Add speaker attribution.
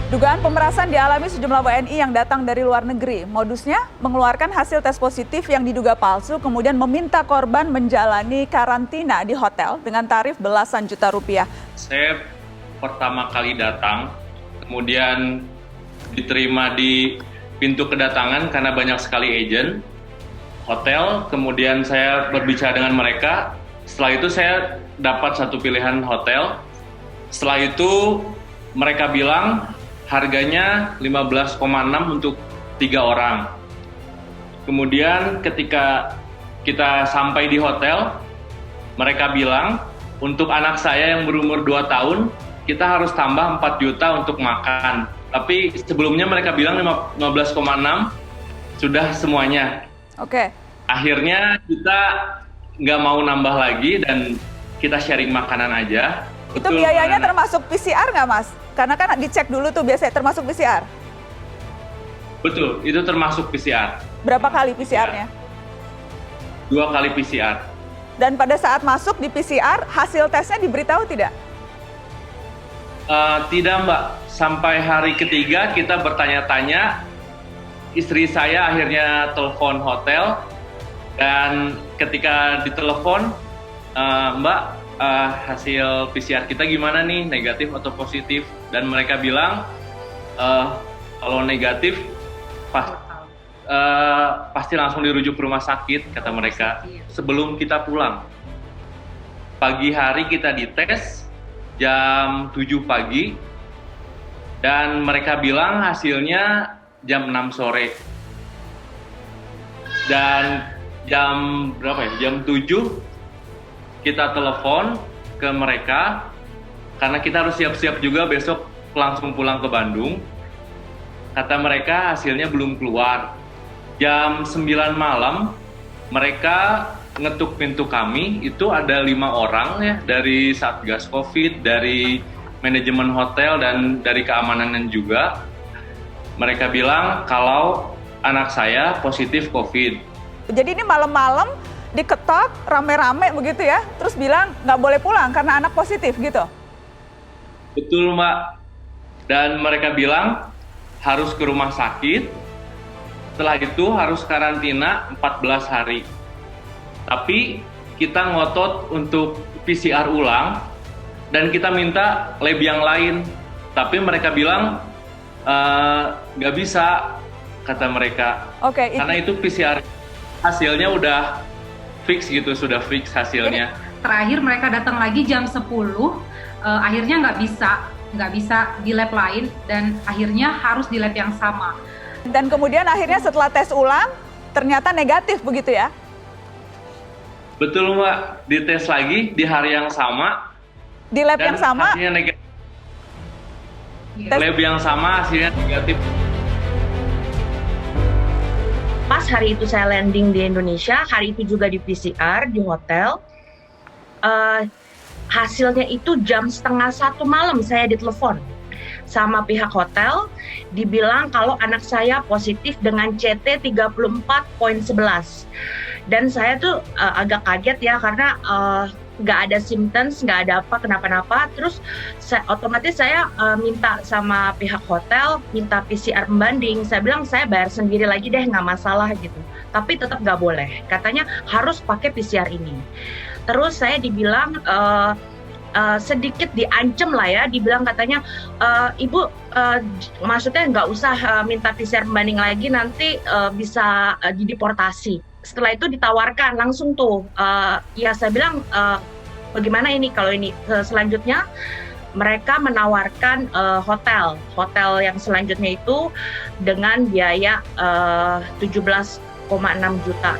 Speaker 1: Dugaan pemerasan dialami sejumlah WNI yang datang dari luar negeri. Modusnya mengeluarkan hasil tes positif yang diduga palsu, kemudian meminta korban menjalani karantina di hotel dengan tarif belasan juta rupiah.
Speaker 2: Saya pertama kali datang, kemudian diterima di pintu kedatangan karena banyak sekali agen hotel. Kemudian saya berbicara dengan mereka. Setelah itu saya dapat satu pilihan hotel. Setelah itu mereka bilang harganya 15,6 untuk 3 orang. Kemudian ketika kita sampai di hotel, mereka bilang untuk anak saya yang berumur 2 tahun, kita harus tambah 4 juta untuk makan. Tapi sebelumnya mereka bilang 15,6 sudah semuanya.
Speaker 1: Oke.
Speaker 2: Akhirnya kita nggak mau nambah lagi dan kita sharing makanan aja.
Speaker 1: Itu biayanya termasuk PCR nggak, Mas? Karena kan dicek dulu tuh biasanya termasuk PCR.
Speaker 2: Betul, itu termasuk PCR.
Speaker 1: Berapa kali PCR-nya?
Speaker 2: 2 kali PCR.
Speaker 1: Dan pada saat masuk di PCR, hasil tesnya diberitahu tidak?
Speaker 2: Tidak, Mbak. Sampai hari ketiga kita bertanya-tanya. Istri saya akhirnya telepon hotel. Dan ketika ditelepon, Mbak, hasil PCR kita gimana nih, negatif atau positif? Dan mereka bilang, kalau negatif, pasti langsung dirujuk ke rumah sakit, kata mereka. Sebelum kita pulang, pagi hari kita dites, jam 7 pagi, dan mereka bilang hasilnya jam 6 sore. Dan jam berapa ya? Jam 7 kita telepon ke mereka karena kita harus siap-siap juga besok langsung pulang ke Bandung. Kata mereka hasilnya belum keluar. Jam 9 malam mereka ngetuk pintu kami, itu ada 5 orang ya dari Satgas Covid, dari manajemen hotel dan dari keamanan juga. Mereka bilang kalau anak saya positif Covid.
Speaker 1: Jadi ini malam-malam diketok rame-rame begitu ya, terus bilang nggak boleh pulang karena anak positif gitu?
Speaker 2: Betul, Mbak. Dan mereka bilang harus ke rumah sakit, setelah itu harus karantina 14 hari. Tapi kita ngotot untuk PCR ulang dan kita minta lab yang lain. Tapi mereka bilang nggak bisa, kata mereka.
Speaker 1: Oke.
Speaker 2: Karena itu PCR hasilnya udah fix gitu, sudah fix hasilnya.
Speaker 3: Jadi, terakhir mereka datang lagi jam 10, akhirnya nggak bisa di lab lain dan akhirnya harus di lab yang sama.
Speaker 1: Dan kemudian akhirnya setelah tes ulang ternyata negatif begitu ya?
Speaker 2: Betul, Mbak, dites lagi di hari yang sama.
Speaker 1: Di lab yang sama?
Speaker 2: Hasilnya negatif. Lab yang sama hasilnya negatif.
Speaker 4: Pas hari itu saya landing di Indonesia, hari itu juga di PCR di hotel. Hasilnya itu jam 12:30 malam saya ditelepon sama pihak hotel, dibilang kalau anak saya positif dengan CT 34.11. Dan saya tuh agak kaget ya karena nggak ada symptoms, nggak ada apa kenapa-napa. Terus otomatis saya minta sama pihak hotel, minta PCR pembanding. Saya bilang saya bayar sendiri lagi deh, nggak masalah gitu. Tapi tetap nggak boleh, katanya harus pakai PCR ini. Terus saya dibilang sedikit diancam lah ya, dibilang katanya ibu maksudnya nggak usah minta PCR pembanding lagi, nanti bisa dideportasi. Setelah itu ditawarkan langsung tuh, ya saya bilang bagaimana ini kalau ini selanjutnya mereka menawarkan hotel yang selanjutnya itu dengan biaya 17,6 juta.